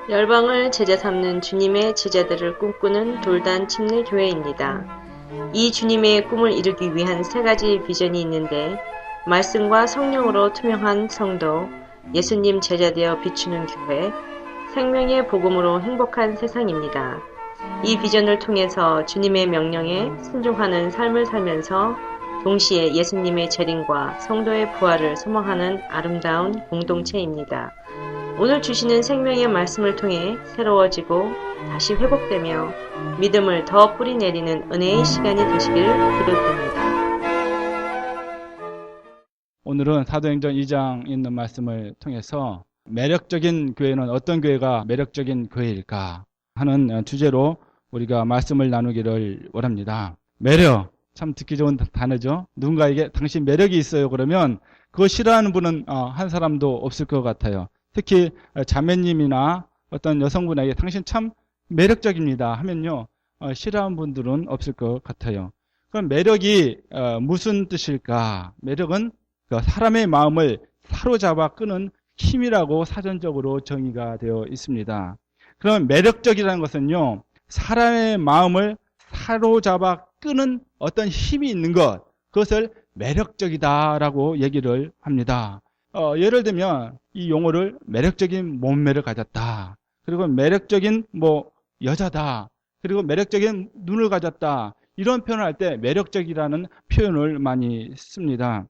열방을 제자 삼는 주님의 제자들을 꿈꾸는 돌단 침례교회입니다. 이 주님의 꿈을 이루기 위한 세 가지 비전이 있는데, 말씀과 성령으로 투명한 성도, 예수님 제자되어 비추는 교회, 생명의 복음으로 행복한 세상입니다. 이 비전을 통해서 주님의 명령에 순종하는 삶을 살면서 동시에 예수님의 재림과 성도의 부활을 소망하는 아름다운 공동체입니다. 오늘 주시는 생명의 말씀을 통해 새로워지고 다시 회복되며 믿음을 더 뿌리내리는 은혜의 시간이 되시길 기도드립니다. 오늘은 사도행전 2장 있는 말씀을 통해서 매력적인 교회는 어떤 교회가 매력적인 교회일까 하는 주제로 우리가 말씀을 나누기를 원합니다. 매력, 참 듣기 좋은 단어죠. 누군가에게 당신 매력이 있어요 그러면 그거 싫어하는 분은 한 사람도 없을 것 같아요. 특히 자매님이나 어떤 여성분에게 당신 참 매력적입니다 하면요, 싫어하는 분들은 없을 것 같아요. 그럼 매력이 무슨 뜻일까? 매력은 사람의 마음을 사로잡아 끄는 힘이라고 사전적으로 정의가 되어 있습니다. 그럼 매력적이라는 것은요, 사람의 마음을 사로잡아 끄는 어떤 힘이 있는 것, 그것을 매력적이다라고 얘기를 합니다. 예를 들면 이 용어를 매력적인 몸매를 가졌다, 그리고 매력적인 여자다, 그리고 매력적인 눈을 가졌다, 이런 표현을 할 때 매력적이라는 표현을 많이 씁니다.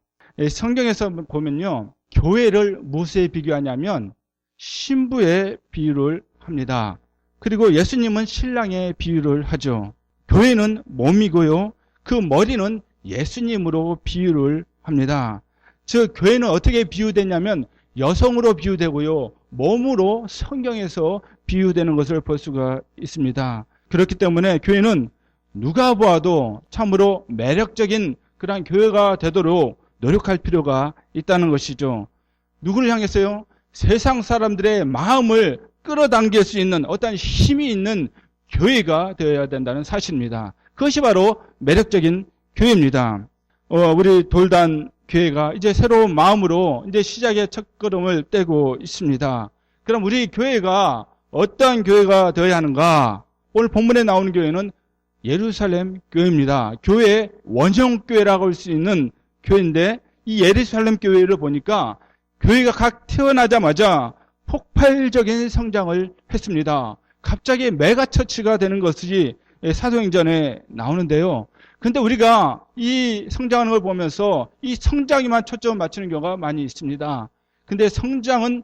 성경에서 보면요, 교회를 무엇에 비교하냐면 신부의 비유를 합니다. 그리고 예수님은 신랑의 비유를 하죠. 교회는 몸이고요, 그 머리는 예수님으로 비유를 합니다. 즉 교회는 어떻게 비유되냐면 여성으로 비유되고요, 몸으로 성경에서 비유되는 것을 볼 수가 있습니다. 그렇기 때문에 교회는 누가 보아도 참으로 매력적인 그런 교회가 되도록 노력할 필요가 있다는 것이죠. 누구를 향해서요? 세상 사람들의 마음을 끌어당길 수 있는 어떤 힘이 있는 교회가 되어야 된다는 사실입니다. 그것이 바로 매력적인 교회입니다. 우리 돌단 교회가 이제 새로운 마음으로 이제 시작의 첫걸음을 떼고 있습니다. 그럼 우리 교회가 어떠한 교회가 되어야 하는가? 오늘 본문에 나오는 교회는 예루살렘 교회입니다. 교회의 원형교회라고 할 수 있는 교회인데, 이 예루살렘 교회를 보니까 교회가 각 태어나자마자 폭발적인 성장을 했습니다. 갑자기 메가처치가 되는 것이 사도행전에 나오는데요. 근데 우리가 이 성장하는 걸 보면서 이 성장에만 초점을 맞추는 경우가 많이 있습니다. 근데 성장은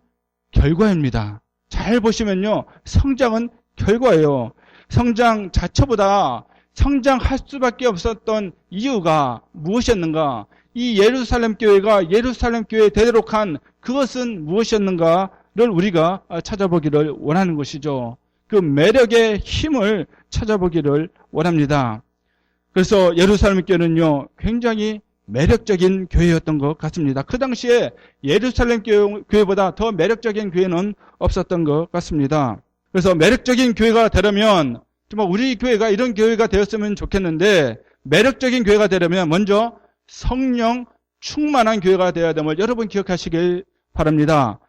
결과입니다. 잘 보시면요, 성장은 결과예요. 성장 자체보다 성장할 수밖에 없었던 이유가 무엇이었는가? 이 예루살렘 교회가 예루살렘 교회에 되도록 한 그것은 무엇이었는가를 우리가 찾아보기를 원하는 것이죠. 그 매력의 힘을 찾아보기를 원합니다. 그래서 예루살렘 교회는요, 굉장히 매력적인 교회였던 것 같습니다. 그 당시에 예루살렘 교회보다 더 매력적인 교회는 없었던 것 같습니다. 그래서 매력적인 교회가 되려면 정말 우리 교회가 이런 교회가 되었으면 좋겠는데, 매력적인 교회가 되려면 먼저 성령 충만한 교회가 되어야 됨을 여러분 기억하시길 바랍니다.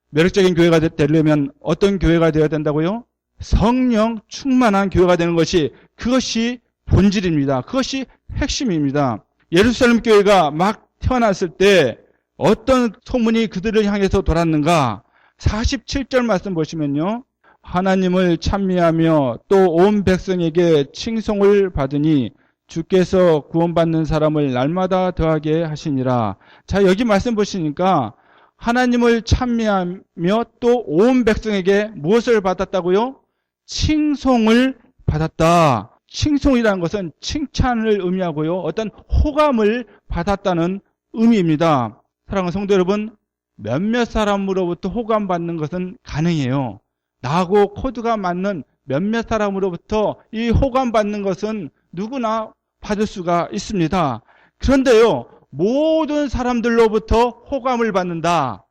매력적인 교회가 되려면 어떤 교회가 되어야 된다고요? 성령 충만한 교회가 되는 것이, 그것이 본질입니다. 그것이 핵심입니다. 예루살렘 교회가 막 태어났을 때 어떤 소문이 그들을 향해서 돌았는가? 47절 말씀 보시면요, 하나님을 찬미하며 또 온 백성에게 칭송을 받으니 주께서 구원받는 사람을 날마다 더하게 하시니라. 자, 여기 말씀 보시니까 하나님을 찬미하며 또 온 백성에게 무엇을 받았다고요? 칭송을 받았다. 칭송이라는 것은 칭찬을 의미하고요, 어떤 호감을 받았다는 의미입니다. 사랑하는 성도 여러분, 몇몇 사람으로부터 호감받는 것은 가능해요. 나하고 코드가 맞는 몇몇 사람으로부터 이 호감받는 것은 누구나 받을 수가 있습니다. 그런데요, 모든 사람들로부터 호감을 받는다,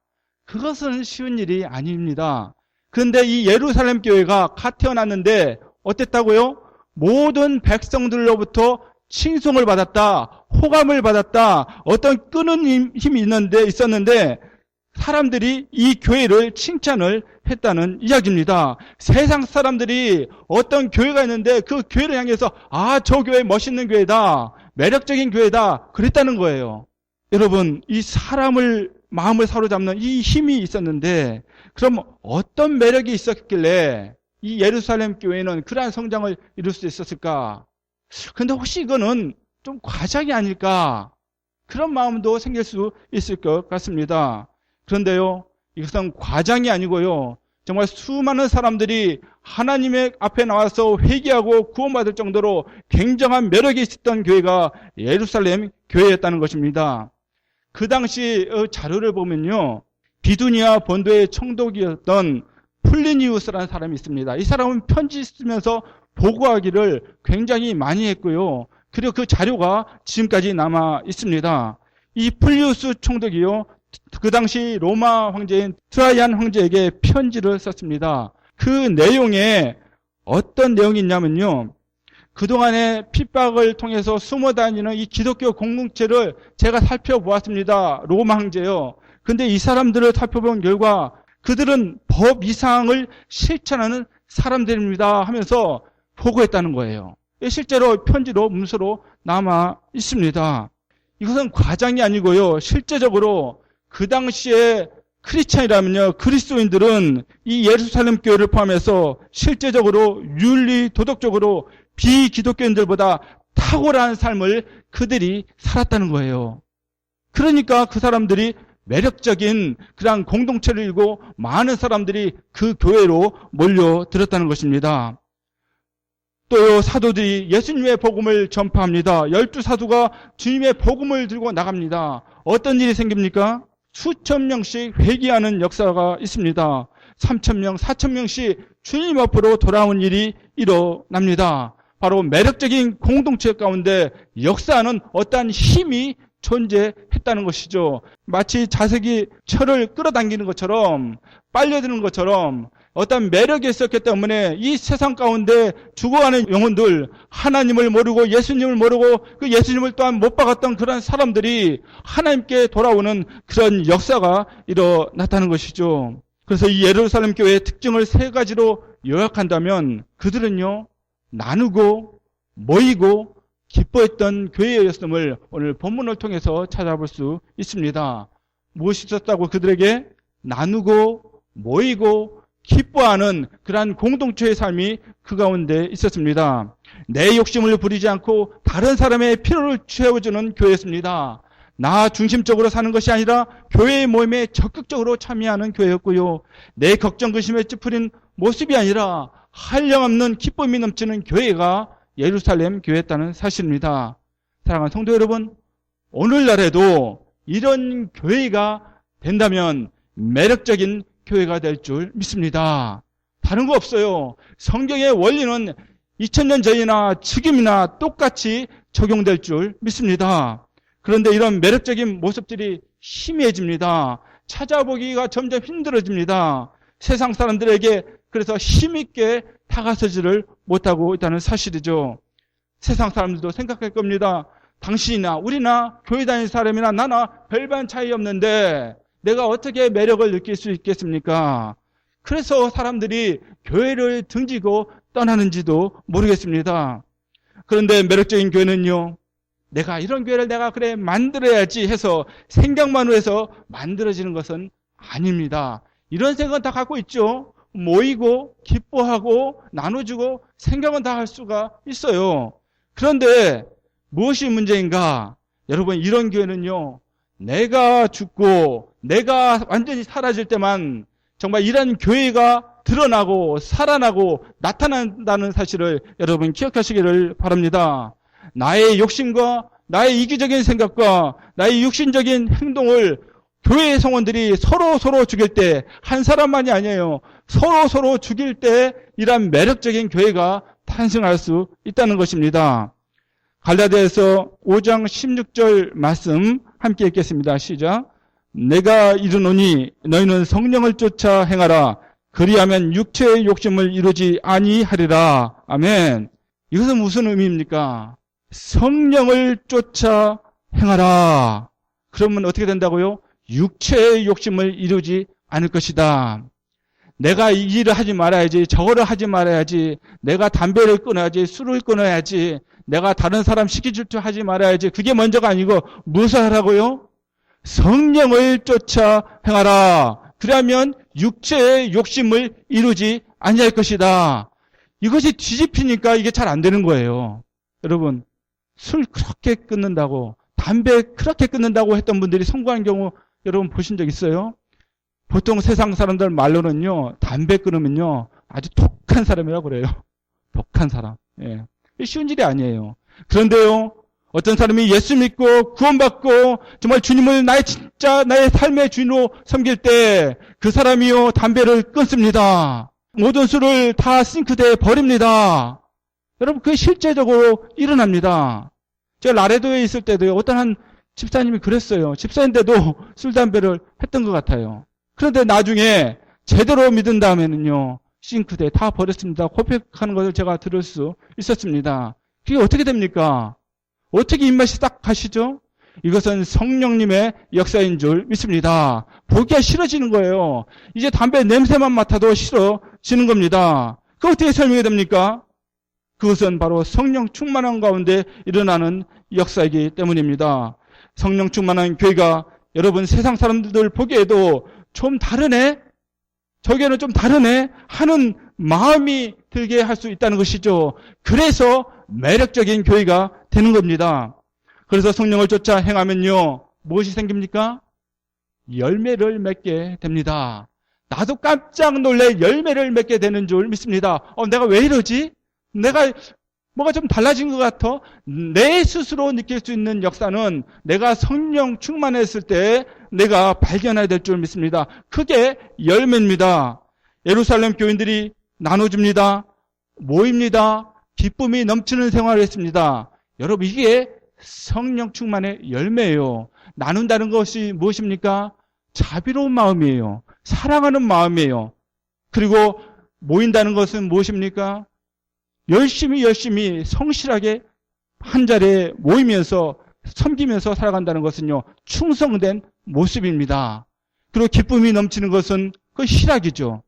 그것은 쉬운 일이 아닙니다. 그런데 이 예루살렘 교회가 갓 태어났는데 어땠다고요? 모든 백성들로부터 칭송을 받았다, 호감을 받았다, 어떤 끄는 힘이 있었는데 사람들이 이 교회를 칭찬을 했다는 이야기입니다. 세상 사람들이 어떤 교회가 있는데 그 교회를 향해서 저 교회 멋있는 교회다, 매력적인 교회다 그랬다는 거예요. 여러분, 이 사람을 마음을 사로잡는 이 힘이 있었는데 그럼 어떤 매력이 있었길래 이 예루살렘 교회는 그러한 성장을 이룰 수 있었을까? 근데 혹시 이거는 좀 과장이 아닐까? 그런 마음도 생길 수 있을 것 같습니다. 그런데요, 이것은 과장이 아니고요, 정말 수많은 사람들이 하나님의 앞에 나와서 회개하고 구원받을 정도로 굉장한 매력이 있었던 교회가 예루살렘 교회였다는 것입니다. 그 당시 자료를 보면요, 비두니아 본도의 총독이었던 플리니우스라는 사람이 있습니다. 이 사람은 편지 쓰면서 보고하기를 굉장히 많이 했고요. 그리고 그 자료가 지금까지 남아 있습니다. 이 플리우스 총독이요, 그 당시 로마 황제인 트라이안 황제에게 편지를 썼습니다. 그 내용에 어떤 내용이 있냐면요, 그동안의 핍박을 통해서 숨어 다니는 이 기독교 공동체를 제가 살펴보았습니다. 로마 황제요. 근데 이 사람들을 살펴본 결과 그들은 법 이상을 실천하는 사람들입니다 하면서 보고했다는 거예요. 실제로 편지로 문서로 남아 있습니다. 이것은 과장이 아니고요, 실제적으로 그 당시에 크리스찬이라면요, 그리스도인들은 이 예루살렘 교회를 포함해서 실제적으로 윤리 도덕적으로 비기독교인들보다 탁월한 삶을 그들이 살았다는 거예요. 그러니까 그 사람들이 매력적인 그러한 공동체를 이루고 많은 사람들이 그 교회로 몰려들었다는 것입니다. 또 사도들이 예수님의 복음을 전파합니다. 12사도가 주님의 복음을 들고 나갑니다. 어떤 일이 생깁니까? 수천 명씩 회개하는 역사가 있습니다. 3,000명, 4,000명씩 주님 앞으로 돌아온 일이 일어납니다. 바로 매력적인 공동체 가운데 역사하는 어떠한 힘이 존재했다는 것이죠. 마치 자석이 철을 끌어당기는 것처럼, 빨려드는 것처럼 어떤 매력이 있었기 때문에 이 세상 가운데 죽어가는 영혼들, 하나님을 모르고 예수님을 모르고 그 예수님을 또한 못 박았던 그런 사람들이 하나님께 돌아오는 그런 역사가 일어났다는 것이죠. 그래서 이 예루살렘 교회의 특징을 세 가지로 요약한다면 그들은요, 나누고 모이고 기뻐했던 교회였음을 오늘 본문을 통해서 찾아볼 수 있습니다. 무엇이 있었다고? 그들에게 나누고 모이고 기뻐하는 그러한 공동체의 삶이 그 가운데 있었습니다. 내 욕심을 부리지 않고 다른 사람의 필요를 채워주는 교회였습니다. 나 중심적으로 사는 것이 아니라 교회의 모임에 적극적으로 참여하는 교회였고요. 내 걱정 근심에 찌푸린 모습이 아니라 한량없는 기쁨이 넘치는 교회가 예루살렘 교회였다는 사실입니다. 사랑하는 성도 여러분, 오늘날에도 이런 교회가 된다면 매력적인 교회가 될 줄 믿습니다. 다른 거 없어요. 성경의 원리는 2000년 전이나 지금이나 똑같이 적용될 줄 믿습니다. 그런데 이런 매력적인 모습들이 희미해집니다. 찾아보기가 점점 힘들어집니다. 세상 사람들에게 그래서 힘있게 다가서지를 못하고 있다는 사실이죠. 세상 사람들도 생각할 겁니다. 당신이나 우리나 교회 다니는 사람이나 나나 별반 차이 없는데 내가 어떻게 매력을 느낄 수 있겠습니까? 그래서 사람들이 교회를 등지고 떠나는지도 모르겠습니다. 그런데 매력적인 교회는요, 내가 이런 교회를 내가 그래 만들어야지 해서 생각만으로 해서 만들어지는 것은 아닙니다. 이런 생각은 다 갖고 있죠. 모이고 기뻐하고 나눠주고 생각은 다 할 수가 있어요. 그런데 무엇이 문제인가? 여러분, 이런 교회는요, 내가 죽고 내가 완전히 사라질 때만 정말 이런 교회가 드러나고 살아나고 나타난다는 사실을 여러분 기억하시기를 바랍니다. 나의 욕심과 나의 이기적인 생각과 나의 육신적인 행동을 교회의 성원들이 서로 죽일 때, 한 사람만이 아니에요, 서로 죽일 때 이런 매력적인 교회가 탄생할 수 있다는 것입니다. 갈라디아서 5장 16절 말씀 함께 읽겠습니다. 시작. 내가 이르노니 너희는 성령을 쫓아 행하라. 그리하면 육체의 욕심을 이루지 아니하리라. 아멘. 이것은 무슨 의미입니까? 성령을 쫓아 행하라. 그러면 어떻게 된다고요? 육체의 욕심을 이루지 않을 것이다. 내가 이 일을 하지 말아야지, 저거를 하지 말아야지, 내가 담배를 끊어야지, 술을 끊어야지, 내가 다른 사람 시키 질투 하지 말아야지. 그게 먼저가 아니고 무엇을 하라고요? 성령을 쫓아 행하라. 그러면 육체의 욕심을 이루지 아니할 것이다. 이것이 뒤집히니까 이게 잘 안 되는 거예요. 여러분, 술 그렇게 끊는다고, 담배 그렇게 끊는다고 했던 분들이 성공한 경우 여러분 보신 적 있어요? 보통 세상 사람들 말로는요, 담배 끊으면요, 아주 독한 사람이라고 그래요. 독한 사람. 예. 쉬운 일이 아니에요. 그런데요, 어떤 사람이 예수 믿고 구원받고 정말 주님을 나의 삶의 주인으로 섬길 때 그 사람이요, 담배를 끊습니다. 모든 술을 다 싱크대에 버립니다. 여러분, 그게 실제적으로 일어납니다. 제가 라레도에 있을 때도요, 어떤 한 집사님이 그랬어요. 집사인데도 술, 담배를 했던 것 같아요. 그런데 나중에 제대로 믿은 다음에는요, 싱크대에 다 버렸습니다. 고백하는 것을 제가 들을 수 있었습니다. 그게 어떻게 됩니까? 어떻게 입맛이 딱 가시죠? 이것은 성령님의 역사인 줄 믿습니다. 보기가 싫어지는 거예요. 이제 담배 냄새만 맡아도 싫어지는 겁니다. 그거 어떻게 설명이 됩니까? 그것은 바로 성령 충만한 가운데 일어나는 역사이기 때문입니다. 성령 충만한 교회가 여러분 세상 사람들 보기에도 좀 다르네? 저기에는 좀 다르네? 하는 마음이 들게 할 수 있다는 것이죠. 그래서 매력적인 교회가 되는 겁니다. 그래서 성령을 쫓아 행하면요, 무엇이 생깁니까? 열매를 맺게 됩니다. 나도 깜짝 놀래 열매를 맺게 되는 줄 믿습니다. 내가 왜 이러지? 내가 뭐가 좀 달라진 것 같아? 내 스스로 느낄 수 있는 역사는 내가 성령 충만했을 때 내가 발견해야 될 줄 믿습니다. 그게 열매입니다. 예루살렘 교인들이 나눠줍니다. 모입니다. 기쁨이 넘치는 생활을 했습니다. 여러분, 이게 성령 충만의 열매예요. 나눈다는 것이 무엇입니까? 자비로운 마음이에요. 사랑하는 마음이에요. 그리고 모인다는 것은 무엇입니까? 열심히 성실하게 한 자리에 모이면서 섬기면서 살아간다는 것은요, 충성된 모습입니다. 그리고 기쁨이 넘치는 것은 그 희락이죠.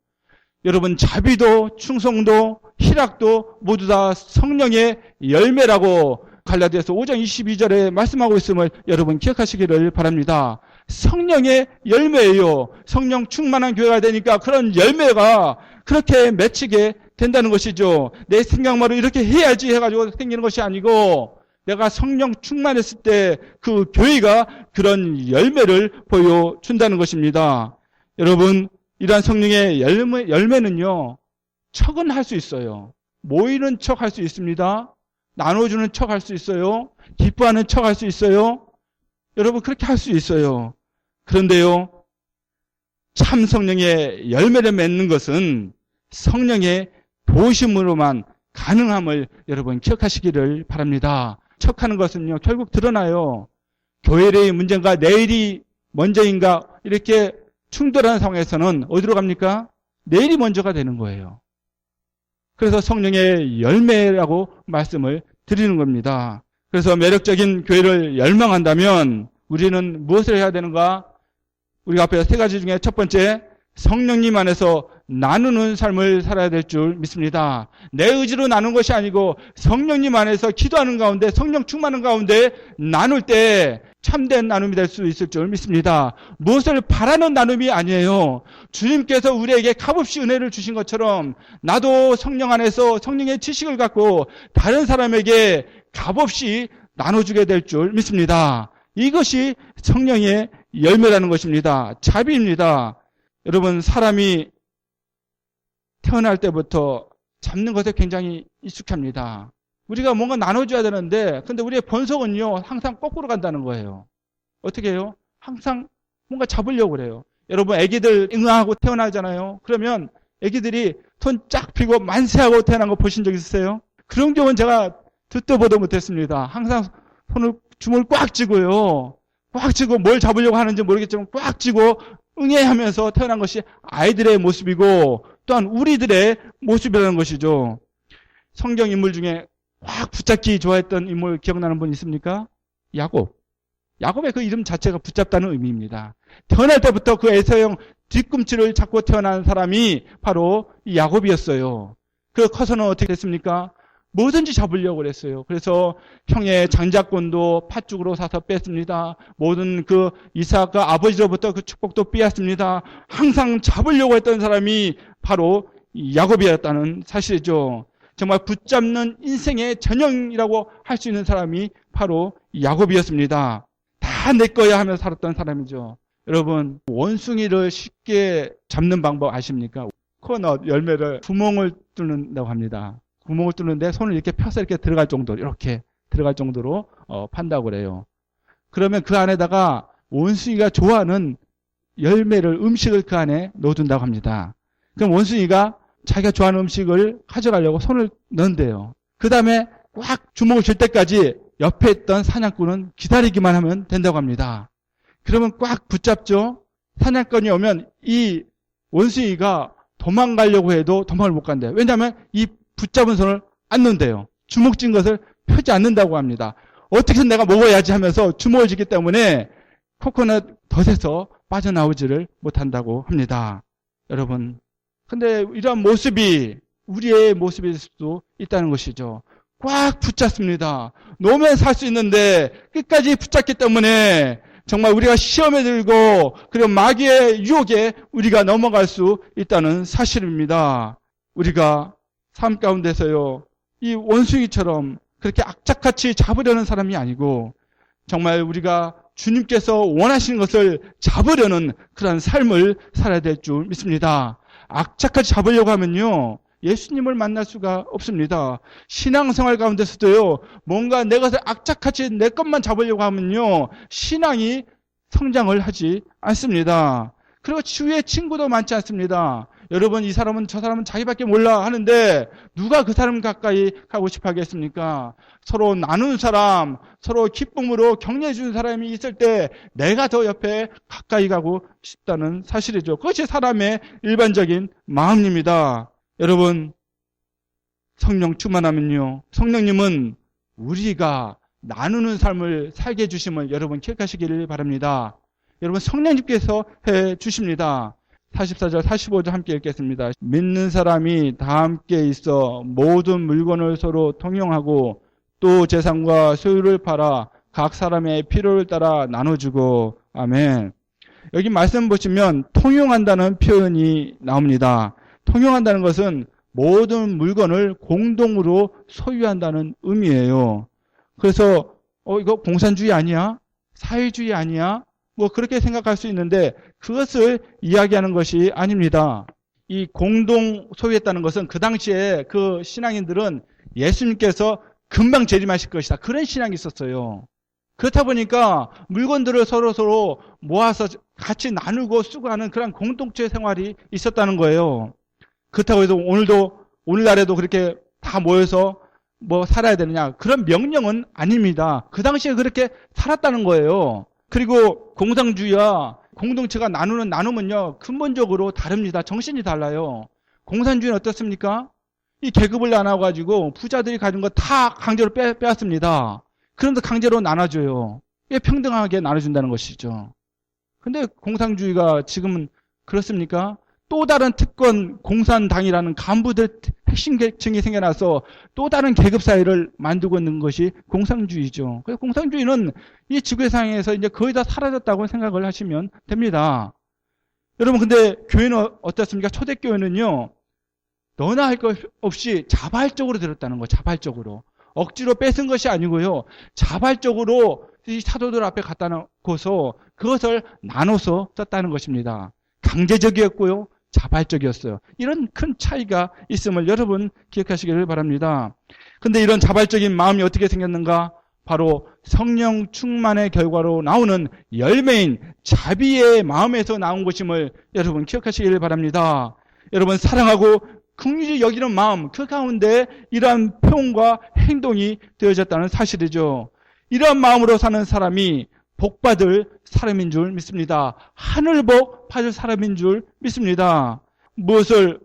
여러분, 자비도 충성도 희락도 모두 다 성령의 열매라고 갈라디아서 5장 22절에 말씀하고 있음을 여러분 기억하시기를 바랍니다. 성령의 열매예요. 성령 충만한 교회가 되니까 그런 열매가 그렇게 맺히게 된다는 것이죠. 내 생각만으로 이렇게 해야지 해가지고 생기는 것이 아니고 내가 성령 충만했을 때 그 교회가 그런 열매를 보여준다는 것입니다. 여러분, 이러한 성령의 열매는요, 척은 할 수 있어요. 모이는 척 할 수 있습니다. 나눠주는 척 할 수 있어요. 기뻐하는 척 할 수 있어요. 여러분, 그렇게 할 수 있어요. 그런데요, 참 성령의 열매를 맺는 것은 성령의 도심으로만 가능함을 여러분 기억하시기를 바랍니다. 척하는 것은요, 결국 드러나요. 교회의 문제인가 내일이 먼저인가 이렇게 충돌하는 상황에서는 어디로 갑니까? 내일이 먼저가 되는 거예요. 그래서 성령의 열매라고 말씀을 드리는 겁니다. 그래서 매력적인 교회를 열망한다면 우리는 무엇을 해야 되는가? 우리가 앞에 세 가지 중에 첫 번째, 성령님 안에서 나누는 삶을 살아야 될 줄 믿습니다. 내 의지로 나누는 것이 아니고 성령님 안에서 기도하는 가운데 성령 충만한 가운데 나눌 때 참된 나눔이 될 수 있을 줄 믿습니다. 무엇을 바라는 나눔이 아니에요. 주님께서 우리에게 값없이 은혜를 주신 것처럼 나도 성령 안에서 성령의 지식을 갖고 다른 사람에게 값없이 나눠주게 될 줄 믿습니다. 이것이 성령의 열매라는 것입니다. 자비입니다. 여러분, 사람이 태어날 때부터 잡는 것에 굉장히 익숙합니다. 우리가 뭔가 나눠줘야 되는데, 근데 우리의 본성은요, 항상 거꾸로 간다는 거예요. 어떻게 해요? 항상 뭔가 잡으려고 그래요. 여러분, 애기들 응아하고 태어나잖아요. 그러면 애기들이 손 쫙 펴고 만세하고 태어난 거 보신 적 있으세요? 그런 경우는 제가 듣도 보도 못했습니다. 항상 주먹을 꽉 쥐고요. 꽉 쥐고 뭘 잡으려고 하는지 모르겠지만 꽉 쥐고 응애하면서 태어난 것이 아이들의 모습이고 또한 우리들의 모습이라는 것이죠. 성경 인물 중에 확 붙잡기 좋아했던 인물 기억나는 분 있습니까? 야곱. 야곱의 그 이름 자체가 붙잡다는 의미입니다. 태어날 때부터 그 에서형 뒤꿈치를 잡고 태어난 사람이 바로 이 야곱이었어요. 그 커서는 어떻게 됐습니까? 뭐든지 잡으려고 그랬어요. 그래서 형의 장자권도 팥죽으로 사서 뺐습니다. 모든 그 이삭과 아버지로부터 그 축복도 빼앗습니다. 항상 잡으려고 했던 사람이 바로 야곱이었다는 사실이죠. 정말 붙잡는 인생의 전형이라고 할 수 있는 사람이 바로 야곱이었습니다. 다 내 거야 하면서 살았던 사람이죠. 여러분, 원숭이를 쉽게 잡는 방법 아십니까? 코넛 열매를 구멍을 뚫는다고 합니다. 구멍을 뚫는데 손을 이렇게 펴서 이렇게 들어갈 정도로, 이렇게 들어갈 정도로 판다고 그래요. 그러면 그 안에다가 원숭이가 좋아하는 열매를, 음식을 그 안에 넣어둔다고 합니다. 그럼 원숭이가 자기가 좋아하는 음식을 가져가려고 손을 넣는데요. 그 다음에 꽉 주먹을 쥘 때까지 옆에 있던 사냥꾼은 기다리기만 하면 된다고 합니다. 그러면 꽉 붙잡죠. 사냥꾼이 오면 이 원숭이가 도망가려고 해도 도망을 못 간대요. 왜냐하면 이 붙잡은 손을 안 놓는데요. 주먹 쥔 것을 펴지 않는다고 합니다. 어떻게 해서 내가 먹어야지 하면서 주먹을 쥐기 때문에 코코넛 덫에서 빠져나오지를 못한다고 합니다. 여러분, 근데 이런 모습이 우리의 모습일 수도 있다는 것이죠. 꽉 붙잡습니다. 놓으면 살 수 있는데 끝까지 붙잡기 때문에 정말 우리가 시험에 들고 그리고 마귀의 유혹에 우리가 넘어갈 수 있다는 사실입니다. 우리가 삶 가운데서요, 이 원숭이처럼 그렇게 악착같이 잡으려는 사람이 아니고 정말 우리가 주님께서 원하시는 것을 잡으려는 그런 삶을 살아야 될 줄 믿습니다. 악착같이 잡으려고 하면요, 예수님을 만날 수가 없습니다. 신앙생활 가운데서도요, 뭔가 내 것을 악착같이 내 것만 잡으려고 하면요, 신앙이 성장을 하지 않습니다. 그리고 주위에 친구도 많지 않습니다. 여러분, 이 사람은 저 사람은 자기밖에 몰라 하는데 누가 그 사람 가까이 가고 싶어 하겠습니까? 서로 나누는 사람, 서로 기쁨으로 격려해 주는 사람이 있을 때 내가 더 옆에 가까이 가고 싶다는 사실이죠. 그것이 사람의 일반적인 마음입니다. 여러분, 성령 충만하면요, 성령님은 우리가 나누는 삶을 살게 해주심을 여러분 기억하시기를 바랍니다. 여러분, 성령님께서 해 주십니다. 44절, 45절 함께 읽겠습니다. 믿는 사람이 다 함께 있어 모든 물건을 서로 통용하고 또 재산과 소유를 팔아 각 사람의 필요를 따라 나눠주고. 아멘. 여기 말씀 보시면 통용한다는 표현이 나옵니다. 통용한다는 것은 모든 물건을 공동으로 소유한다는 의미예요. 그래서 이거 공산주의 아니야? 사회주의 아니야? 뭐 그렇게 생각할 수 있는데 그것을 이야기하는 것이 아닙니다. 이 공동 소유했다는 것은 그 당시에 그 신앙인들은 예수님께서 금방 재림하실 것이다, 그런 신앙이 있었어요. 그렇다 보니까 물건들을 서로 모아서 같이 나누고 쓰고 하는 그런 공동체 생활이 있었다는 거예요. 그렇다고 해서 오늘날에도 그렇게 다 모여서 뭐 살아야 되느냐, 그런 명령은 아닙니다. 그 당시에 그렇게 살았다는 거예요. 그리고 공산주의와 공동체가 나누는 나눔은요, 근본적으로 다릅니다. 정신이 달라요. 공산주의는 어떻습니까? 이 계급을 나눠가지고 부자들이 가진 거 다 강제로 빼앗습니다. 그런데 강제로 나눠줘요. 이게 평등하게 나눠준다는 것이죠. 근데 공산주의가 지금은 그렇습니까? 또 다른 특권 공산당이라는 간부들 핵심 계층이 생겨나서 또 다른 계급 사회를 만들고 있는 것이 공산주의죠. 그래서 공산주의는 이 지구상에서 이제 거의 다 사라졌다고 생각을 하시면 됩니다. 여러분, 근데 교회는 어떻습니까? 초대교회는요, 너나 할 것 없이 자발적으로 들었다는 거예요. 자발적으로. 억지로 뺏은 것이 아니고요, 자발적으로 이 사도들 앞에 갖다 놓고서 그것을 나눠서 썼다는 것입니다. 강제적이었고요, 자발적이었어요. 이런 큰 차이가 있음을 여러분 기억하시기를 바랍니다. 근데 이런 자발적인 마음이 어떻게 생겼는가? 바로 성령 충만의 결과로 나오는 열매인 자비의 마음에서 나온 것임을 여러분 기억하시기를 바랍니다. 여러분, 사랑하고 긍휼히 여기는 마음, 그 가운데 이러한 표현과 행동이 되어졌다는 사실이죠. 이러한 마음으로 사는 사람이 복받을 사람인 줄 믿습니다. 하늘복 받을 사람인 줄 믿습니다. 무엇을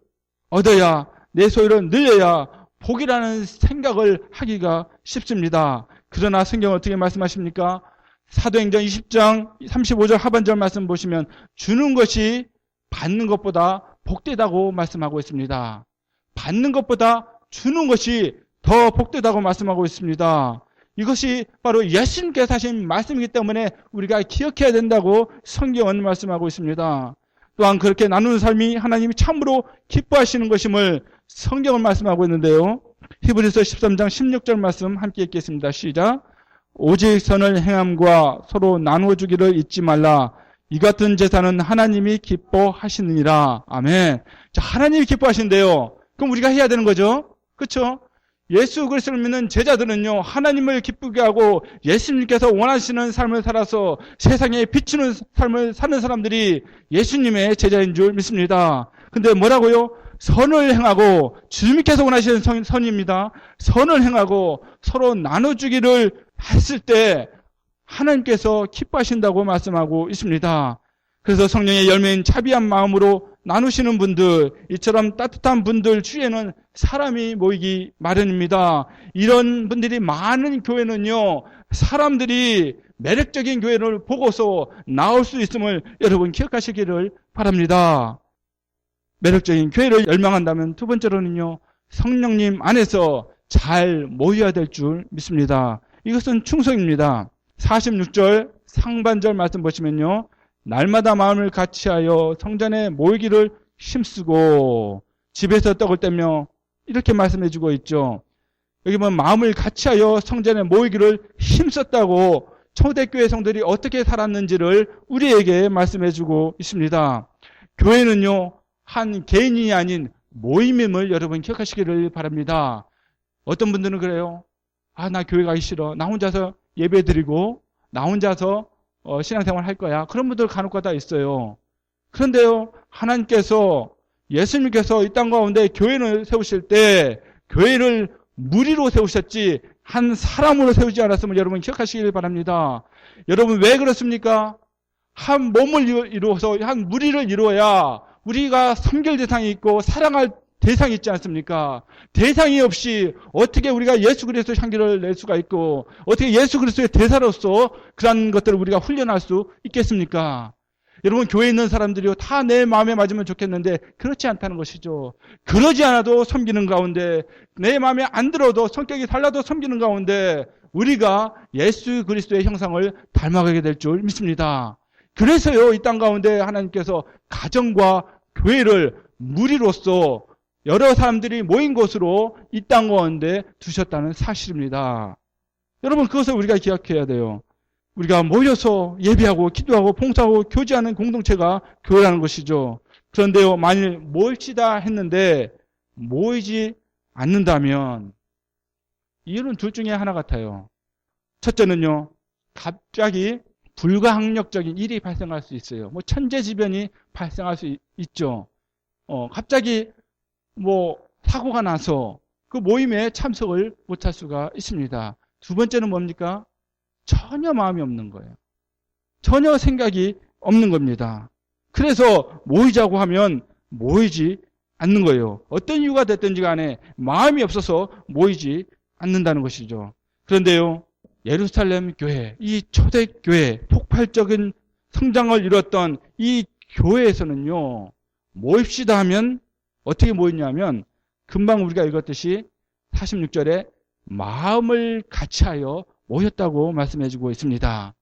얻어야, 내 소유를 늘려야 복이라는 생각을 하기가 쉽습니다. 그러나 성경은 어떻게 말씀하십니까? 사도행전 20장 35절 하반절 말씀 보시면 주는 것이 받는 것보다 복되다고 말씀하고 있습니다. 받는 것보다 주는 것이 더 복되다고 말씀하고 있습니다. 이것이 바로 예수님께서 하신 말씀이기 때문에 우리가 기억해야 된다고 성경은 말씀하고 있습니다. 또한 그렇게 나누는 삶이 하나님이 참으로 기뻐하시는 것임을 성경은 말씀하고 있는데요. 히브리서 13장 16절 말씀 함께 읽겠습니다. 시작. 오직 선을 행함과 서로 나누어주기를 잊지 말라. 이 같은 제사는 하나님이 기뻐하시느니라. 아멘. 자, 하나님이 기뻐하신대요. 그럼 우리가 해야 되는 거죠. 그렇죠? 예수 그리스도를 믿는 제자들은요, 하나님을 기쁘게 하고 예수님께서 원하시는 삶을 살아서 세상에 비추는 삶을 사는 사람들이 예수님의 제자인 줄 믿습니다. 근데 뭐라고요? 선을 행하고, 주님께서 원하시는 선입니다. 선을 행하고 서로 나눠주기를 했을 때 하나님께서 기뻐하신다고 말씀하고 있습니다. 그래서 성령의 열매인 자비한 마음으로 나누시는 분들, 이처럼 따뜻한 분들 주위에는 사람이 모이기 마련입니다. 이런 분들이 많은 교회는요, 사람들이 매력적인 교회를 보고서 나올 수 있음을 여러분 기억하시기를 바랍니다. 매력적인 교회를 열망한다면 두 번째로는요, 성령님 안에서 잘 모여야 될 줄 믿습니다. 이것은 충성입니다. 46절 상반절 말씀 보시면요, 날마다 마음을 같이하여 성전에 모이기를 힘쓰고 집에서 떡을 떼며 이렇게 말씀해주고 있죠. 여기 보면 마음을 같이하여 성전에 모이기를 힘썼다고 초대교회 성들이 어떻게 살았는지를 우리에게 말씀해주고 있습니다. 교회는요, 한 개인이 아닌 모임임을 여러분 기억하시기를 바랍니다. 어떤 분들은 그래요. 나 교회 가기 싫어. 나 혼자서 예배 드리고 나 혼자서 신앙생활 할 거야. 그런 분들 간혹가다 있어요. 그런데요, 하나님께서, 예수님께서 이 땅 가운데 교회를 세우실 때 교회를 무리로 세우셨지 한 사람으로 세우지 않았음을 여러분 기억하시길 바랍니다. 여러분 왜 그렇습니까? 한 몸을 이루어서 한 무리를 이루어야 우리가 섬길 대상이 있고 사랑할 대상이 있지 않습니까? 대상이 없이 어떻게 우리가 예수 그리스도의 향기를 낼 수가 있고 어떻게 예수 그리스도의 대사로서 그런 것들을 우리가 훈련할 수 있겠습니까? 여러분 교회에 있는 사람들이요 다 내 마음에 맞으면 좋겠는데 그렇지 않다는 것이죠. 그러지 않아도 섬기는 가운데, 내 마음에 안 들어도 성격이 달라도 섬기는 가운데 우리가 예수 그리스도의 형상을 닮아가게 될 줄 믿습니다. 그래서요 이 땅 가운데 하나님께서 가정과 교회를 무리로서 여러 사람들이 모인 곳으로 이 땅 가운데 두셨다는 사실입니다. 여러분 그것을 우리가 기억해야 돼요. 우리가 모여서 예배하고 기도하고 봉사하고 교제하는 공동체가 교회라는 것이죠. 그런데요, 만일 모일시다 했는데 모이지 않는다면 이유는 둘 중에 하나 같아요. 첫째는요, 갑자기 불가항력적인 일이 발생할 수 있어요. 천재지변이 발생할 수 있죠. 갑자기 사고가 나서 그 모임에 참석을 못할 수가 있습니다. 두 번째는 뭡니까? 전혀 마음이 없는 거예요. 전혀 생각이 없는 겁니다. 그래서 모이자고 하면 모이지 않는 거예요. 어떤 이유가 됐든지 간에 마음이 없어서 모이지 않는다는 것이죠. 그런데요, 예루살렘 교회, 이 초대교회, 폭발적인 성장을 이뤘던 이 교회에서는요, 모입시다 하면 어떻게 모였냐면 금방 우리가 읽었듯이 46절에 마음을 같이하여 모였다고 말씀해주고 있습니다.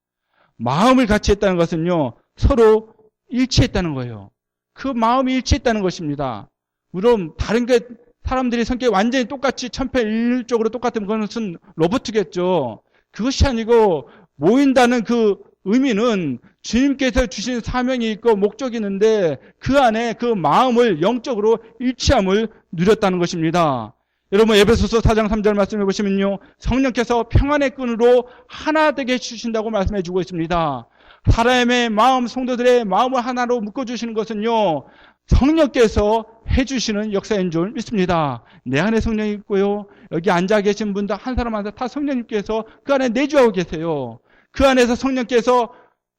마음을 같이 했다는 것은요, 서로 일치했다는 거예요. 그 마음이 일치했다는 것입니다. 물론 다른 게 사람들이 성격이 완전히 똑같이 천편일률적으로 똑같은 것은 로봇겠죠. 그것이 아니고 모인다는 그 의미는 주님께서 주신 사명이 있고 목적이 있는데 그 안에 그 마음을 영적으로 일치함을 누렸다는 것입니다. 여러분 에베소서 4장 3절 말씀해 보시면요, 성령께서 평안의 끈으로 하나 되게 해주신다고 말씀해 주고 있습니다. 사람의 마음, 성도들의 마음을 하나로 묶어주시는 것은요, 성령께서 해주시는 역사인 줄 믿습니다. 내 안에 성령이 있고요, 여기 앉아 계신 분들 한 사람 한 사람 다 성령님께서 그 안에 내주하고 계세요. 그 안에서 성령께서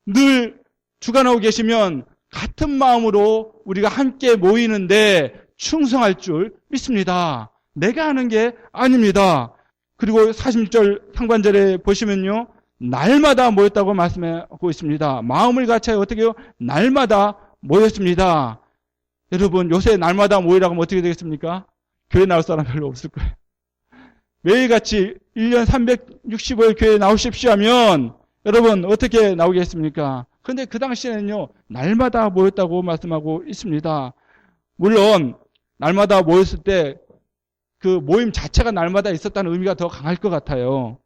늘 주관하고 계시면 같은 마음으로 우리가 함께 모이는데 충성할 줄 믿습니다. 내가 하는 게 아닙니다. 그리고 46절 상반절에 보시면요, 날마다 모였다고 말씀하고 있습니다. 마음을 같이 어떻게 해요? 날마다 모였습니다. 여러분, 요새 날마다 모이라고 하면 어떻게 되겠습니까? 교회 나올 사람 별로 없을 거예요. 매일같이 1년 365일 교회에 나오십시오 하면 여러분 어떻게 나오겠습니까? 그런데 그 당시에는요, 날마다 모였다고 말씀하고 있습니다. 물론 날마다 모였을 때 그 모임 자체가 날마다 있었다는 의미가 더 강할 것 같아요.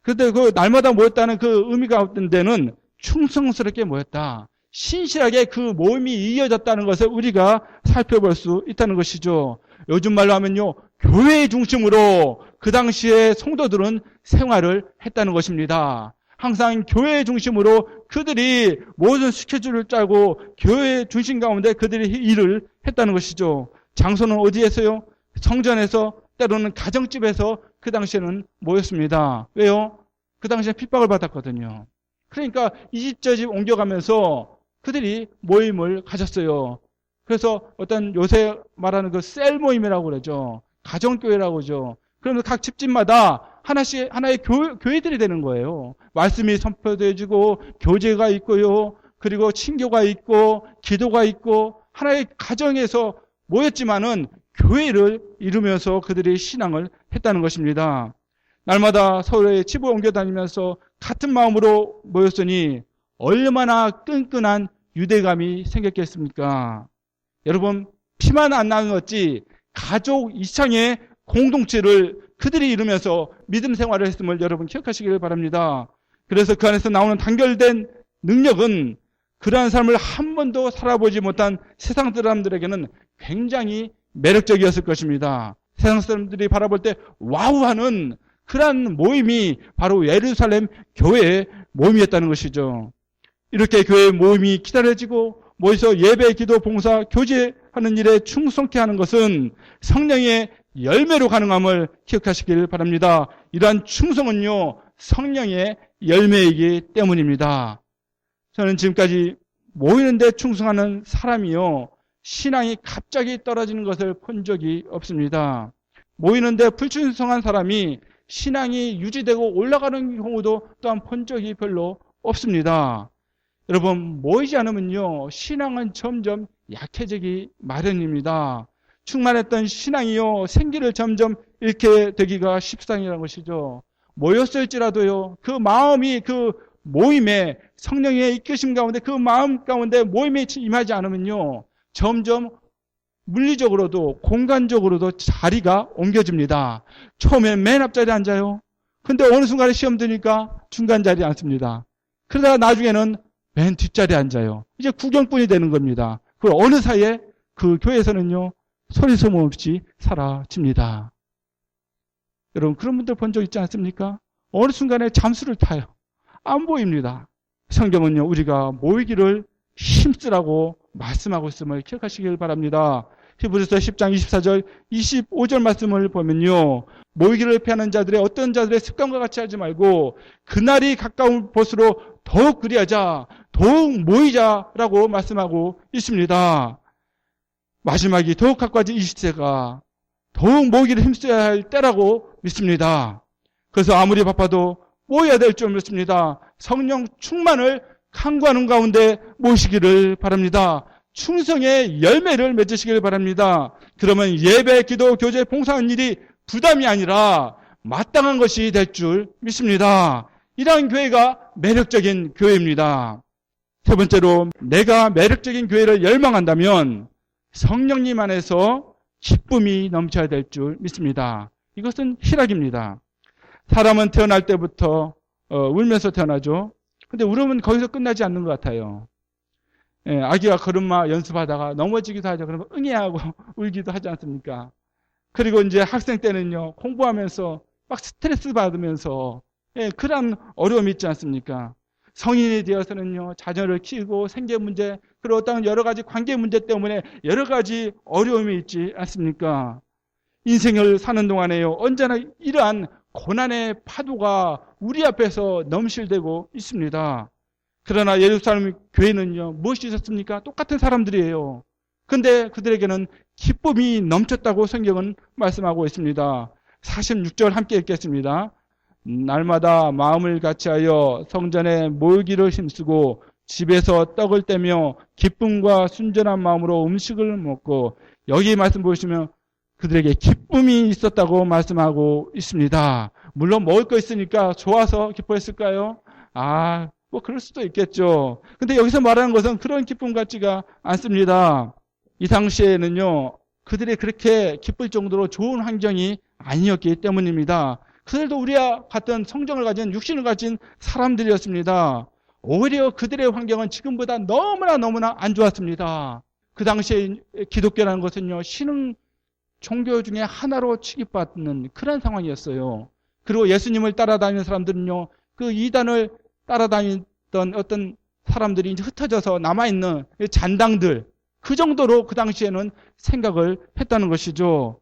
그런데 그 날마다 모였다는 그 의미가 어떤 데는 충성스럽게 모였다. 신실하게 그 모임이 이어졌다는 것을 우리가 살펴볼 수 있다는 것이죠. 요즘 말로 하면요, 교회 중심으로 그 당시에 성도들은 생활을 했다는 것입니다. 항상 교회 중심으로 그들이 모든 스케줄을 짜고 교회 중심 가운데 그들이 일을 했다는 것이죠. 장소는 어디에서요? 성전에서, 때로는 가정집에서 그 당시에는 모였습니다. 왜요? 그 당시에 핍박을 받았거든요. 그러니까 이 집 저 집 옮겨가면서 그들이 모임을 가졌어요. 그래서 어떤 요새 말하는 그 셀 모임이라고 그러죠. 가정교회라고 그러죠. 그러면 각 집집마다 하나씩, 하나의 교회들이 되는 거예요. 말씀이 선포되어지고, 교제가 있고요. 그리고 친교가 있고, 기도가 있고, 하나의 가정에서 모였지만은 교회를 이루면서 그들이 신앙을 했다는 것입니다. 날마다 서울에 집을 옮겨 다니면서 같은 마음으로 모였으니 얼마나 끈끈한 유대감이 생겼겠습니까? 여러분, 피만 안 나누었지 가족 이상의 공동체를 그들이 이루면서 믿음 생활을 했음을 여러분 기억하시길 바랍니다. 그래서 그 안에서 나오는 단결된 능력은 그러한 삶을 한 번도 살아보지 못한 세상 사람들에게는 굉장히 매력적이었을 것입니다. 세상 사람들이 바라볼 때 와우하는 그러한 모임이 바로 예루살렘 교회의 모임이었다는 것이죠. 이렇게 교회의 모임이 기다려지고 모여서 예배, 기도, 봉사, 교제하는 일에 충성케 하는 것은 성령의 열매로 가능함을 기억하시길 바랍니다. 이러한 충성은요, 성령의 열매이기 때문입니다. 저는 지금까지 모이는데 충성하는 사람이요, 신앙이 갑자기 떨어지는 것을 본 적이 없습니다. 모이는데 불충성한 사람이 신앙이 유지되고 올라가는 경우도 또한 본 적이 별로 없습니다. 여러분, 모이지 않으면요, 신앙은 점점 약해지기 마련입니다. 충만했던 신앙이요, 생기를 점점 잃게 되기가 십상이라는 것이죠. 모였을지라도요, 그 마음이 그 모임에 성령의 이끄심 가운데 그 마음 가운데 모임에 임하지 않으면요, 점점 물리적으로도 공간적으로도 자리가 옮겨집니다. 처음엔 맨 앞자리에 앉아요. 근데 어느 순간에 시험 드니까 중간 자리에 앉습니다. 그러다가 나중에는 맨 뒷자리에 앉아요. 이제 구경꾼이 되는 겁니다. 그 어느 사이에 그 교회에서는요, 소리 소문 없이 사라집니다. 여러분, 그런 분들 본 적 있지 않습니까? 어느 순간에 잠수를 타요. 안 보입니다. 성경은요, 우리가 모이기를 힘쓰라고 말씀하고 있음을 기억하시길 바랍니다. 히브리서 10장 24절 25절 말씀을 보면요, 모이기를 피하는 자들의 어떤 자들의 습관과 같이 하지 말고 그날이 가까운 것으로 더욱 그리하자, 더욱 모이자라고 말씀하고 있습니다. 마지막이 더욱 가까워진 이 시대가 더욱 모이기를 힘써야 할 때라고 믿습니다. 그래서 아무리 바빠도 모여야 될 줄 믿습니다. 성령 충만을 강구하는 가운데 모시기를 바랍니다. 충성의 열매를 맺으시길 바랍니다. 그러면 예배, 기도, 교제, 봉사하는 일이 부담이 아니라 마땅한 것이 될 줄 믿습니다. 이러한 교회가 매력적인 교회입니다. 세 번째로, 내가 매력적인 교회를 열망한다면 성령님 안에서 기쁨이 넘쳐야 될 줄 믿습니다. 이것은 희락입니다. 사람은 태어날 때부터 울면서 태어나죠. 근데 울음은 거기서 끝나지 않는 것 같아요. 예, 아기가 걸음마 연습하다가 넘어지기도 하죠. 그러면 응애하고 울기도 하지 않습니까? 그리고 이제 학생 때는요, 공부하면서 막 스트레스 받으면서, 예, 그런 어려움이 있지 않습니까? 성인이 되어서는요, 자녀를 키우고 생계 문제, 그리고 어떤 여러 가지 관계 문제 때문에 여러 가지 어려움이 있지 않습니까? 인생을 사는 동안에요, 언제나 이러한 고난의 파도가 우리 앞에서 넘실대고 있습니다. 그러나 예루살렘 교회는요, 무엇이 있었습니까? 똑같은 사람들이에요. 근데 그들에게는 기쁨이 넘쳤다고 성경은 말씀하고 있습니다. 46절 함께 읽겠습니다. 날마다 마음을 같이하여 성전에 모이기를 힘쓰고 집에서 떡을 떼며 기쁨과 순전한 마음으로 음식을 먹고, 여기 말씀 보시면 그들에게 기쁨이 있었다고 말씀하고 있습니다. 물론 먹을 거 있으니까 좋아서 기뻐했을까요? 뭐 그럴 수도 있겠죠. 근데 여기서 말하는 것은 그런 기쁨 같지가 않습니다. 이 당시에는요, 그들이 그렇게 기쁠 정도로 좋은 환경이 아니었기 때문입니다. 그들도 우리와 같은 성정을 가진, 육신을 가진 사람들이었습니다. 오히려 그들의 환경은 지금보다 너무나 안 좋았습니다. 그 당시에 기독교라는 것은요, 신흥 종교 중에 하나로 취급받는 그런 상황이었어요. 그리고 예수님을 따라다니는 사람들은요, 그 이단을 따라다니던 어떤 사람들이 이제 흩어져서 남아있는 잔당들, 그 정도로 그 당시에는 생각을 했다는 것이죠.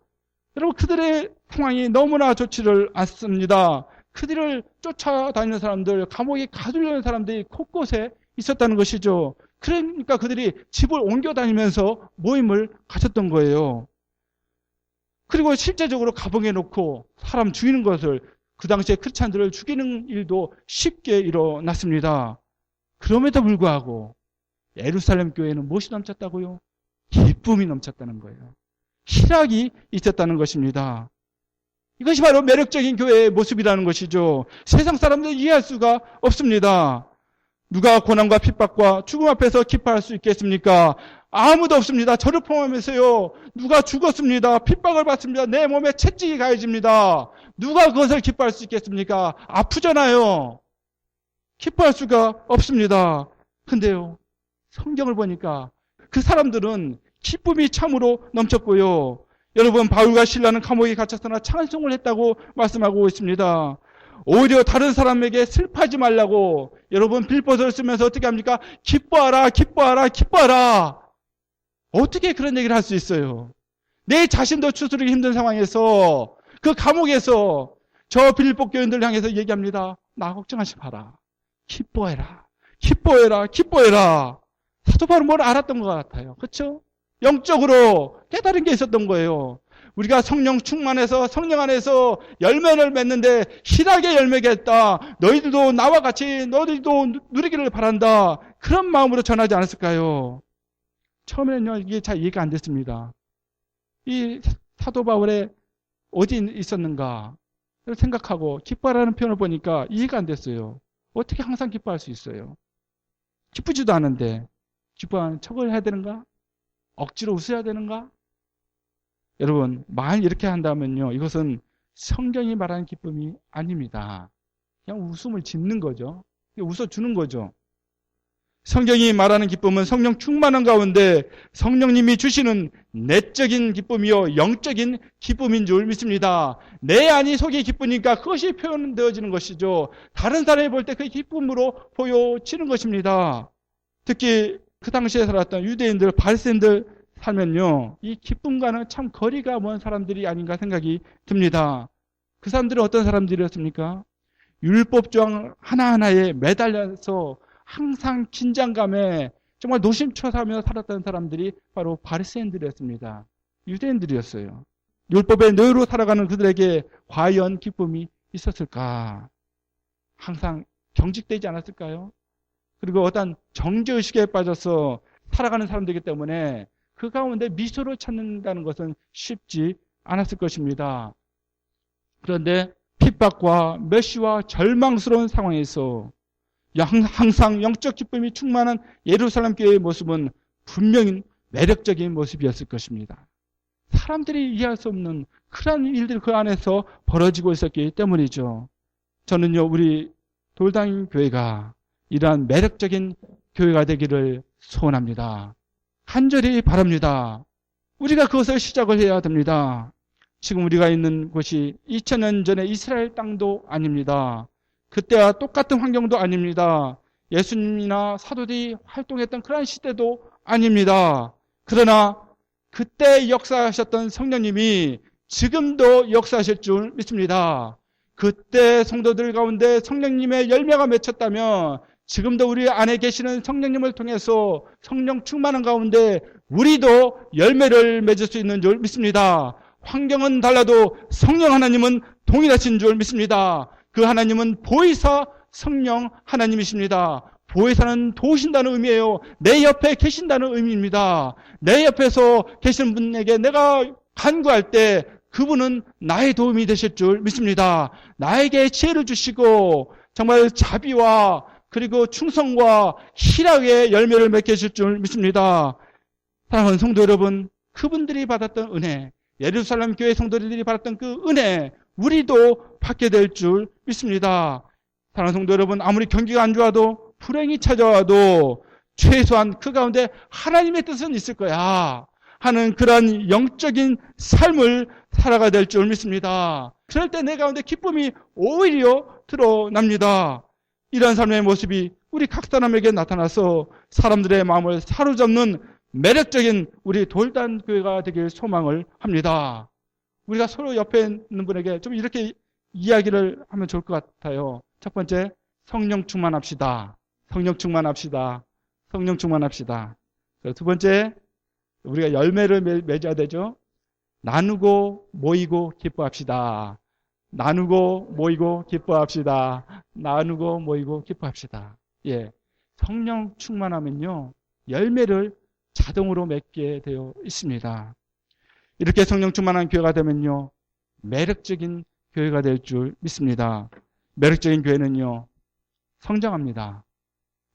여러분, 그들의 상황이 너무나 좋지를 않습니다. 그들을 쫓아다니는 사람들, 감옥에 가두려는 사람들이 곳곳에 있었다는 것이죠. 그러니까 그들이 집을 옮겨 다니면서 모임을 가졌던 거예요. 그리고 실제적으로 가봉해 놓고 사람 죽이는 것을, 그 당시에 크리스찬들을 죽이는 일도 쉽게 일어났습니다. 그럼에도 불구하고 예루살렘 교회는 무엇이 넘쳤다고요? 기쁨이 넘쳤다는 거예요. 희락이 있었다는 것입니다. 이것이 바로 매력적인 교회의 모습이라는 것이죠. 세상 사람들 이해할 수가 없습니다. 누가 고난과 핍박과 죽음 앞에서 기뻐할 수 있겠습니까? 아무도 없습니다. 저를 포함해서요. 누가 죽었습니다. 핍박을 받습니다. 내 몸에 채찍이 가해집니다. 누가 그것을 기뻐할 수 있겠습니까? 아프잖아요. 기뻐할 수가 없습니다. 근데요, 성경을 보니까 그 사람들은 기쁨이 참으로 넘쳤고요. 여러분, 바울과 실라는 감옥에 갇혔으나 찬송을 했다고 말씀하고 있습니다. 오히려 다른 사람에게 슬퍼하지 말라고, 여러분, 빌보드를 쓰면서 어떻게 합니까? 기뻐하라, 기뻐하라, 기뻐하라. 어떻게 그런 얘기를 할 수 있어요? 내 자신도 추스르기 힘든 상황에서, 그 감옥에서 저 빌보 교인들 향해서 얘기합니다. 나 걱정하지 마라. 기뻐해라. 기뻐해라. 기뻐해라. 사도 바울은 뭘 알았던 것 같아요. 그렇죠? 영적으로 깨달은 게 있었던 거예요. 우리가 성령 충만해서 성령 안에서 열매를 맺는데 희락의 열매겠다. 너희들도 나와 같이 너희들도 누리기를 바란다. 그런 마음으로 전하지 않았을까요? 처음에는요, 이게 잘 이해가 안 됐습니다. 이 사도 바울의 어디 있었는가 생각하고 기뻐하라는 표현을 보니까 이해가 안 됐어요. 어떻게 항상 기뻐할 수 있어요? 기쁘지도 않은데 기뻐하는 척을 해야 되는가? 억지로 웃어야 되는가? 여러분, 만일 이렇게 한다면요, 이것은 성경이 말하는 기쁨이 아닙니다. 그냥 웃음을 짓는 거죠. 웃어주는 거죠. 성경이 말하는 기쁨은 성령 충만한 가운데 성령님이 주시는 내적인 기쁨이요, 영적인 기쁨인 줄 믿습니다. 내 안이 속이 기쁘니까 그것이 표현되어지는 것이죠. 다른 사람이 볼 때 그 기쁨으로 보여지는 것입니다. 특히 그 당시에 살았던 유대인들, 바리새인들 살면요, 이 기쁨과는 참 거리가 먼 사람들이 아닌가 생각이 듭니다. 그 사람들은 어떤 사람들이었습니까? 율법조항 하나하나에 매달려서 항상 긴장감에 정말 노심초사하며 살았던 사람들이 바로 바리새인들이었습니다. 유대인들이었어요. 율법의 노예로 살아가는 그들에게 과연 기쁨이 있었을까? 항상 경직되지 않았을까요? 그리고 어떤 정죄의식에 빠져서 살아가는 사람들이기 때문에 그 가운데 미소를 찾는다는 것은 쉽지 않았을 것입니다. 그런데 핍박과 멸시와 절망스러운 상황에서 항상 영적 기쁨이 충만한 예루살렘 교회의 모습은 분명히 매력적인 모습이었을 것입니다. 사람들이 이해할 수 없는 그런 일들이 그 안에서 벌어지고 있었기 때문이죠. 저는요, 우리 돌당 교회가 이러한 매력적인 교회가 되기를 소원합니다. 간절히 바랍니다. 우리가 그것을 시작을 해야 됩니다. 지금 우리가 있는 곳이 2000년 전에 이스라엘 땅도 아닙니다. 그때와 똑같은 환경도 아닙니다. 예수님이나 사도들이 활동했던 그런 시대도 아닙니다. 그러나 그때 역사하셨던 성령님이 지금도 역사하실 줄 믿습니다. 그때 성도들 가운데 성령님의 열매가 맺혔다면 지금도 우리 안에 계시는 성령님을 통해서 성령 충만한 가운데 우리도 열매를 맺을 수 있는 줄 믿습니다. 환경은 달라도 성령 하나님은 동일하신 줄 믿습니다. 그 하나님은 보혜사 성령 하나님이십니다. 보혜사는 도우신다는 의미예요. 내 옆에 계신다는 의미입니다. 내 옆에서 계시는 분에게 내가 간구할 때 그분은 나의 도움이 되실 줄 믿습니다. 나에게 지혜를 주시고 정말 자비와 그리고 충성과 희락의 열매를 맺게 해줄 줄 믿습니다. 사랑하는 성도 여러분, 그분들이 받았던 은혜, 예루살렘 교회 성도들이 받았던 그 은혜, 우리도 받게 될 줄 믿습니다. 사랑하는 성도 여러분, 아무리 경기가 안 좋아도 불행이 찾아와도 최소한 그 가운데 하나님의 뜻은 있을 거야 하는 그러한 영적인 삶을 살아가야 될 줄 믿습니다. 그럴 때 내 가운데 기쁨이 오히려 드러납니다. 이러한 삶의 모습이 우리 각 사람에게 나타나서 사람들의 마음을 사로잡는 매력적인 우리 돌단 교회가 되길 소망을 합니다. 우리가 서로 옆에 있는 분에게 좀 이렇게 이야기를 하면 좋을 것 같아요. 첫 번째, 성령 충만합시다. 성령 충만합시다. 성령 충만합시다. 두 번째, 우리가 열매를 맺어야 되죠. 나누고 모이고 기뻐합시다. 나누고 모이고 기뻐합시다. 나누고 모이고 기뻐합시다. 예, 성령 충만하면요, 열매를 자동으로 맺게 되어 있습니다. 이렇게 성령 충만한 교회가 되면요, 매력적인 교회가 될 줄 믿습니다. 매력적인 교회는요, 성장합니다.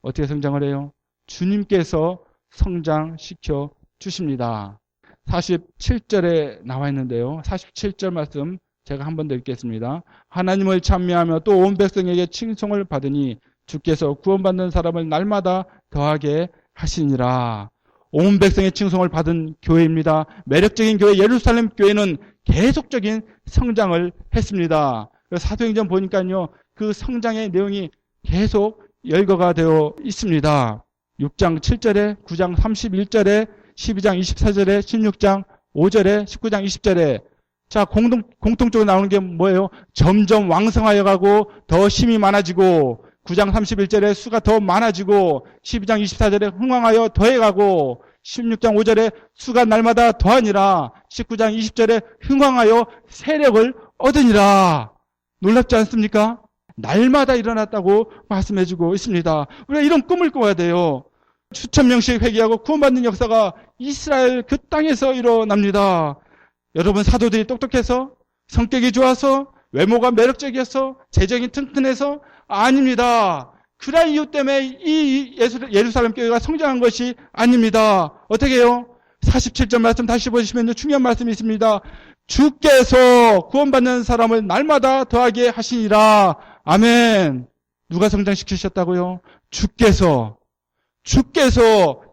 어떻게 성장을 해요? 주님께서 성장시켜 주십니다. 47절에 나와 있는데요. 47절 말씀 제가 한 번 더 읽겠습니다. 하나님을 찬미하며 또 온 백성에게 칭송을 받으니 주께서 구원받는 사람을 날마다 더하게 하시니라. 온 백성의 칭송을 받은 교회입니다. 매력적인 교회 예루살렘 교회는 계속적인 성장을 했습니다. 사도행전 보니까요, 그 성장의 내용이 계속 열거가 되어 있습니다. 6장 7절에, 9장 31절에, 12장 24절에, 16장 5절에, 19장 20절에. 자, 공통적으로 나오는 게 뭐예요? 점점 왕성하여 가고 더 힘이 많아지고, 9장 31절에 수가 더 많아지고, 12장 24절에 흥왕하여 더해가고, 16장 5절에 수가 날마다 더하니라, 19장 20절에 흥왕하여 세력을 얻으니라. 놀랍지 않습니까? 날마다 일어났다고 말씀해주고 있습니다. 우리가 이런 꿈을 꿔야 돼요. 수천 명씩 회개하고 구원받는 역사가 이스라엘 그 땅에서 일어납니다. 여러분, 사도들이 똑똑해서, 성격이 좋아서, 외모가 매력적이어서, 재정이 튼튼해서? 아닙니다. 그러한 이유 때문에 이 예루살렘 교회가 성장한 것이 아닙니다. 어떻게 해요? 47절 말씀 다시 보시면 중요한 말씀이 있습니다. 주께서 구원받는 사람을 날마다 더하게 하시니라. 아멘. 누가 성장시키셨다고요? 주께서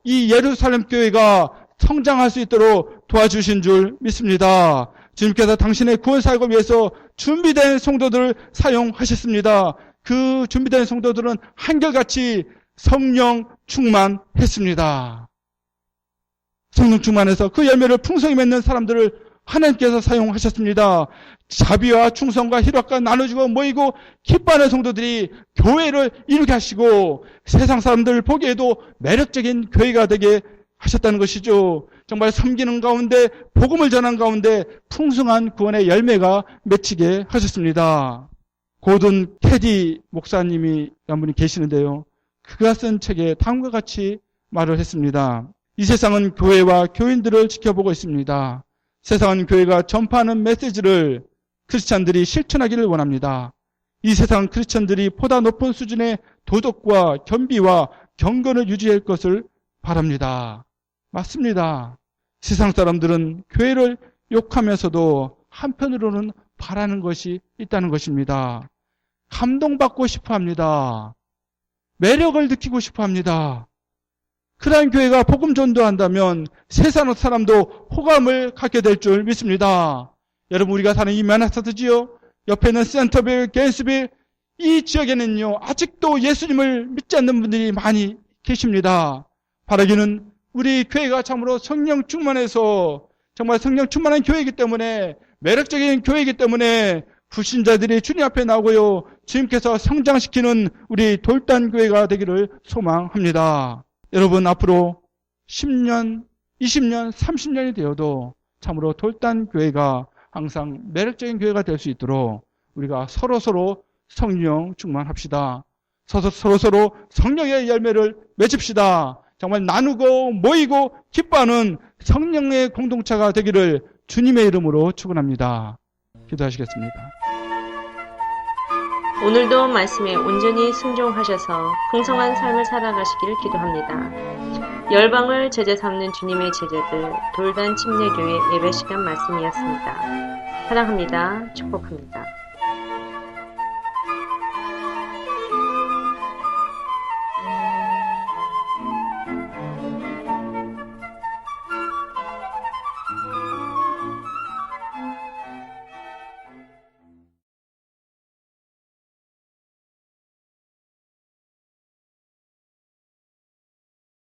이 예루살렘 교회가 성장할 수 있도록 도와주신 줄 믿습니다. 주님께서 당신의 구원 사역을 위해서 준비된 성도들을 사용하셨습니다. 그 준비된 성도들은 한결같이 성령 충만했습니다. 성령 충만해서 그 열매를 풍성히 맺는 사람들을 하나님께서 사용하셨습니다. 자비와 충성과 희락과 나눠주고 모이고 기뻐하는 성도들이 교회를 이루게 하시고 세상 사람들 보기에도 매력적인 교회가 되게 하셨다는 것이죠. 정말 섬기는 가운데, 복음을 전하는 가운데 풍성한 구원의 열매가 맺히게 하셨습니다. 고든 캐디 목사님이 한 분이 계시는데요. 그가 쓴 책에 다음과 같이 말을 했습니다. 이 세상은 교회와 교인들을 지켜보고 있습니다. 세상은 교회가 전파하는 메시지를 크리스찬들이 실천하기를 원합니다. 이 세상 크리스찬들이 보다 높은 수준의 도덕과 겸비와 경건을 유지할 것을 바랍니다. 맞습니다. 세상 사람들은 교회를 욕하면서도 한편으로는 바라는 것이 있다는 것입니다. 감동받고 싶어 합니다. 매력을 느끼고 싶어 합니다. 그러한 교회가 복음 전도한다면 세상 사람도 호감을 갖게 될 줄 믿습니다. 여러분, 우리가 사는 이 맨하탄이지요, 옆에 있는 센터빌, 게인스빌, 이 지역에는요, 아직도 예수님을 믿지 않는 분들이 많이 계십니다. 바라기는 우리 교회가 참으로 성령 충만해서 정말 성령 충만한 교회이기 때문에, 매력적인 교회이기 때문에 불신자들이 주님 앞에 나오고요, 주님께서 성장시키는 우리 돌단 교회가 되기를 소망합니다. 여러분, 앞으로 10년, 20년, 30년이 되어도 참으로 돌단 교회가 항상 매력적인 교회가 될 수 있도록 우리가 서로 성령 충만합시다. 서로 성령의 열매를 맺읍시다. 정말 나누고 모이고 기뻐하는 성령의 공동체가 되기를 주님의 이름으로 축원합니다. 기도하시겠습니다. 오늘도 말씀에 온전히 순종하셔서 풍성한 삶을 살아가시기를 기도합니다. 열방을 제자 삼는 주님의 제자들 돌단 침례교회 예배 시간 말씀이었습니다. 사랑합니다. 축복합니다.